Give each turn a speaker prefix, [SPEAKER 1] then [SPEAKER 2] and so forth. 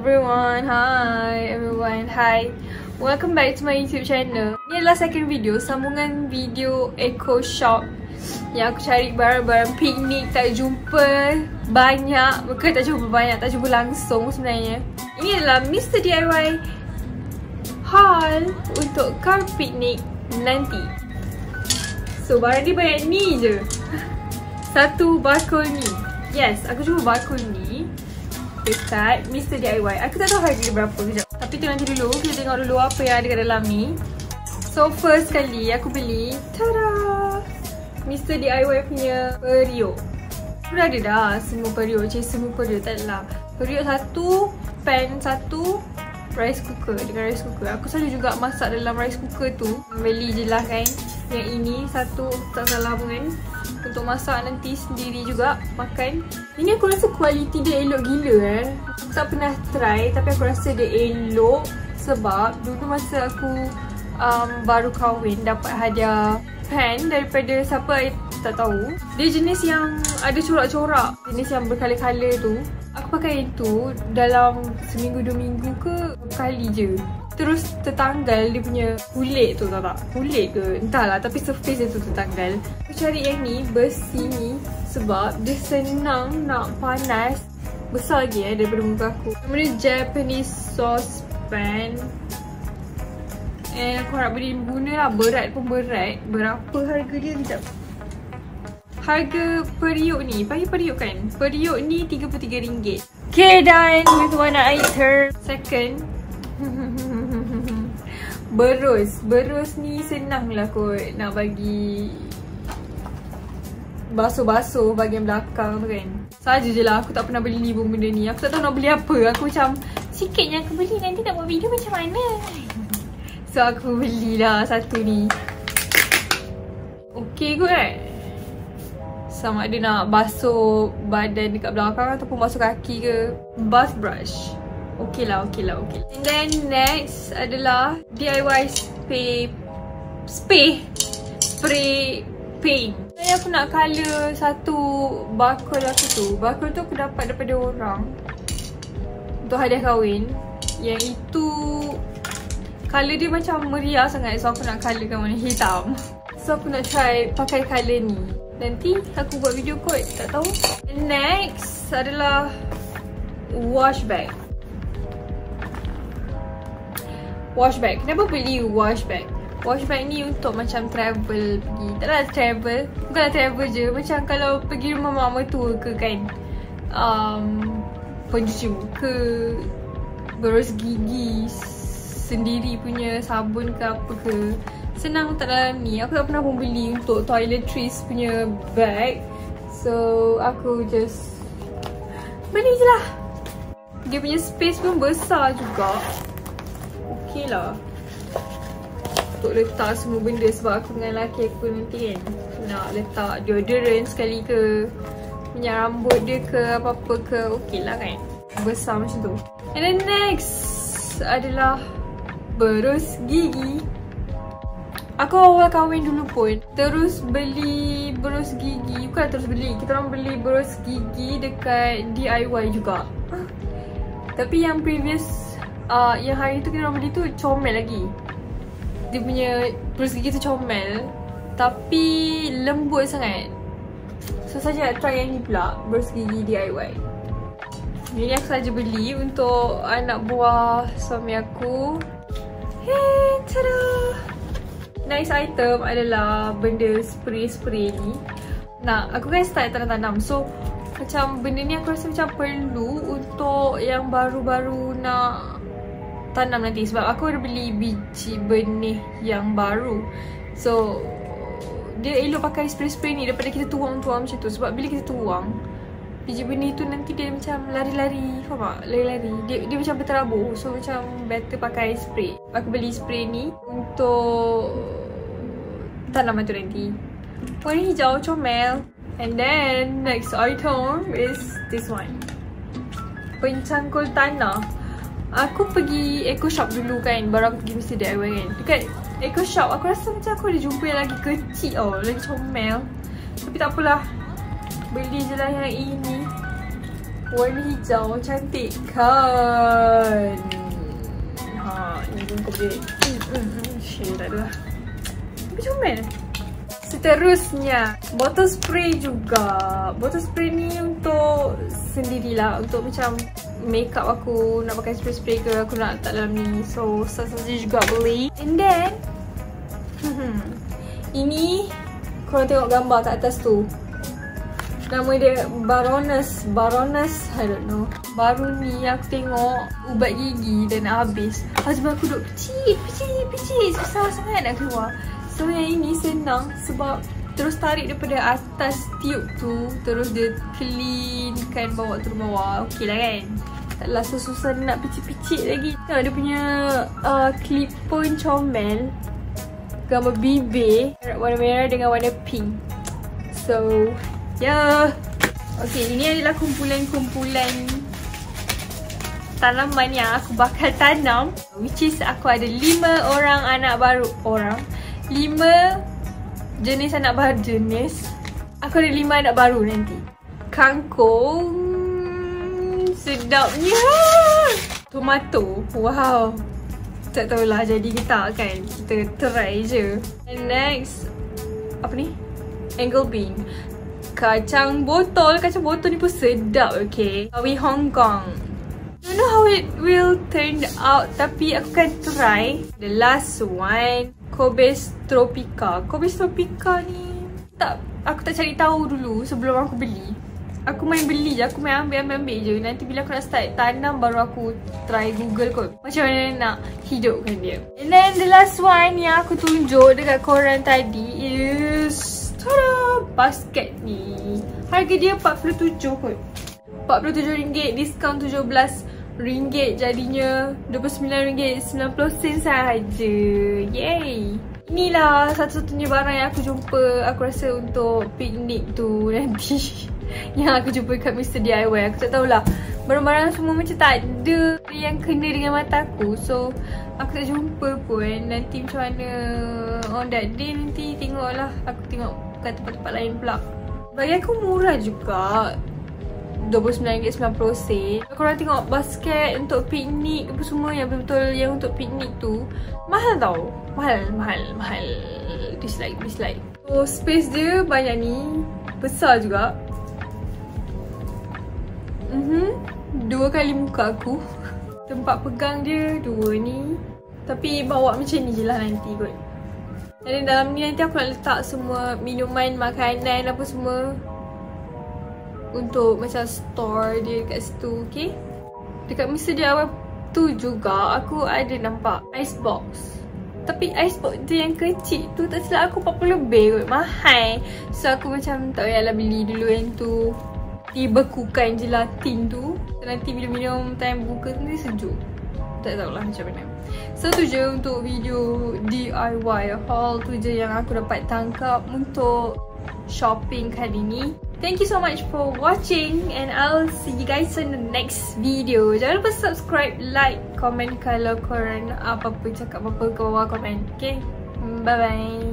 [SPEAKER 1] everyone, hi. Welcome back to my YouTube channel. Ini adalah second video, sambungan video eco shop yang aku cari barang-barang piknik, tak jumpa banyak. Bukan tak jumpa banyak, tak jumpa langsung sebenarnya. Ini adalah Mr. DIY haul untuk kau piknik nanti. So barang dia banyak ni je. Satu bakul ni. Yes, aku jumpa bakul ni dekat Mr. DIY. Aku tak tahu harga dia berapa, kejap. Tapi tu nanti dulu, kita tengok dulu apa yang ada kat dalam ni. So first kali aku beli, tada! Mr. DIY punya periuk. Sudah ada dah semua periuk, semua periuk, tak adalah. Periuk satu, pan satu, rice cooker. Dengan rice cooker, aku selalu juga masak dalam rice cooker tu. Beli je lah kan. Yang ini satu, tak salah pun kan. Untuk masak nanti sendiri juga makan. Ini aku rasa kualiti dia elok gila Aku tak pernah try tapi aku rasa dia elok. Sebab dulu masa aku baru kahwin dapat hadiah pan daripada siapa tak tahu. Dia jenis yang ada corak-corak, jenis yang berkala-kala tu. Aku pakai itu dalam seminggu 2 minggu ke kali je. Terus tertanggal dia punya kulit tu, tahu tak? Kulit ke? Entahlah, tapi surface dia tu tertanggal. Aku cari yang ni, besi ni, sebab dia senang nak panas. Besar lagi daripada muka aku. Nama dia Japanese saucepan. And aku harap boleh guna lah. Berat pun berat. Berapa harga dia? Sekejap. Harga periuk ni, panggil periuk kan? Periuk ni RM33. Okay, done with one item. Second, berus. Berus ni senang lah kot nak bagi basuh-basuh bahagian belakang tu kan. Saja je lah, aku tak pernah beli pun benda ni. Aku tak tahu nak beli apa. Aku macam, sikitnya aku beli, nanti nak buat video macam mana. So aku belilah satu ni. Okay kot kan? Sama ada nak basuh badan dekat belakang ataupun basuh kaki ke. Bath brush. Okay lah. And then next adalah DIY spray paint. Saya aku nak colour satu bakul aku tu. Bakul tu aku dapat daripada orang untuk hadiah kahwin. Yang itu colour dia macam meriah sangat. So aku nak colourkan warna hitam. So aku nak try pakai colour ni. Nanti aku buat video kot, tak tahu. And next adalah wash bag. Wash bag. Kenapa beli wash bag? Wash bag ni untuk macam travel pergi. Taklah travel. Bukanlah travel je. Macam kalau pergi rumah mak mertua ke kan. Pencuci muka, berus gigi sendiri punya sabun ke apa ke. Senang tak dalam ni. Aku tak pernah pun beli untuk toiletries punya bag. So aku just beli je lah. Dia punya space pun besar juga. Okay lah untuk letak semua benda. Sebab aku dengan lelaki aku nanti kan nak letak deodorant sekali ke, minyak rambut dia ke, apa-apa ke. Okay lah kan, besar macam tu. And then next adalah berus gigi. Aku awal kahwin dulu pun terus beli berus gigi. Bukan terus beli, kita orang beli berus gigi dekat DIY juga. Tapi yang previous yang hari tu kita orang beli tu comel lagi. Dia punya berus gigi tu comel tapi lembut sangat. So saja nak try yang ni pula, berus gigi DIY. Ini aku saja beli untuk anak buah suami aku. Hey, tada! Next item adalah benda spray ni. Nah, aku kan start tanam-tanam. So macam benda ni aku rasa macam perlu untuk yang baru-baru nak tanam nanti. Sebab aku ada beli biji benih yang baru. So dia elok pakai spray ni daripada kita tuang-tuang macam tu. Sebab bila kita tuang biji benih tu nanti dia macam lari-lari. Faham tak? Lari-lari. Dia macam berterabur. So macam better pakai spray. Aku beli spray ni untuk tanaman tu nanti. Warna hijau comel. And then next item is this one. Pencangkul tanah. Aku pergi eco shop dulu kan. Baru aku pergi Mr. DIY kan. Dekat eco shop aku rasa macam aku ada jumpa yang lagi kecil tau. Lagi comel. Tapi tak apalah. Beli je lah yang ini. Warna hijau, cantik kan? Ni pun kau boleh. Tak adalah. Tapi comel. Seterusnya, botol spray juga. Botol spray ni untuk sendirilah. Untuk macam makeup aku nak pakai spray-spray ke, aku nak letak dalam ni. So, saja juga beli. And then, ini korang tengok gambar kat atas tu. Nama dia Baroness, I don't know. Baru ni aku tengok ubat gigi dan habis. Husband aku duk picit, susah sangat nak keluar. So yang ini senang sebab terus tarik daripada atas tube tu, terus dia cleankan bawa turun bawah. Okey lah kan? Taklah susah nak picit-picit lagi. Tengok dia punya clip pun comel. Gambar bibir warna merah dengan warna pink. So ya, okay, ini adalah kumpulan-kumpulan tanaman yang aku bakal tanam. Which is aku ada 5 orang anak baru. 5 jenis anak baru. Aku ada 5 anak baru nanti. Kangkung, sedapnya. Tomato, wow. Tak tahulah jadi ke tak kan. Kita try je. And next, apa ni? Angle bean. Kacang botol ni pun sedap, okay. Sawi Hong Kong. Don't know how it will turn out, tapi aku akan try. The last one, Kobes Tropica. Kobes Tropica ni aku tak cari tahu dulu sebelum aku beli. Aku main beli je, aku main ambil je. Nanti bila aku nak start tanam baru aku try Google kot macam mana nak hidupkan dia. And then the last one yang aku tunjuk dekat korang tadi is tada! Basket ni. Harga dia RM47 kot. RM47, diskaun RM17 jadinya RM29.90 sahaja. Yay! Inilah satu-satunya barang yang aku jumpa, aku rasa untuk piknik tu nanti. Yang aku jumpa kat Mr. DIY. Aku tak tahulah, barang-barang semua macam tak ada yang kena dengan mata aku. So aku tak jumpa pun. Nanti macam mana on that day nanti tengoklah. Aku tengok kat tempat-tempat lain pula. Bagi aku murah juga, RM29.90. Kalau korang tengok basket untuk piknik apa semua yang betul-betul yang untuk piknik tu, mahal tau. Mahal. Dislike. So space dia banyak ni, besar juga. 2 kali muka aku. Tempat pegang dia 2 ni. Tapi bawa macam ni je lah nanti kot. Dan dalam ni nanti aku nak letak semua minuman, makanan apa semua untuk macam store dia kat situ, okay? Dekat Mr. DIY tu juga aku ada nampak ice box. Tapi ice box dia yang kecil tu, tak silap aku 40 lebih kot, mahal. So aku macam tak payahlah beli dulu yang tu. Dibekukan je lah tin tu. Nanti bila minum time buka tu dia sejuk. Tak tahulah macam mana. So tu je untuk video DIY haul. Tu je yang aku dapat tangkap untuk shopping kali ni. Thank you so much for watching and I'll see you guys in the next video. Jangan lupa subscribe, like, comment kalau korang apa-apa cakap apa-apa ke bawah komen. Okay, bye bye.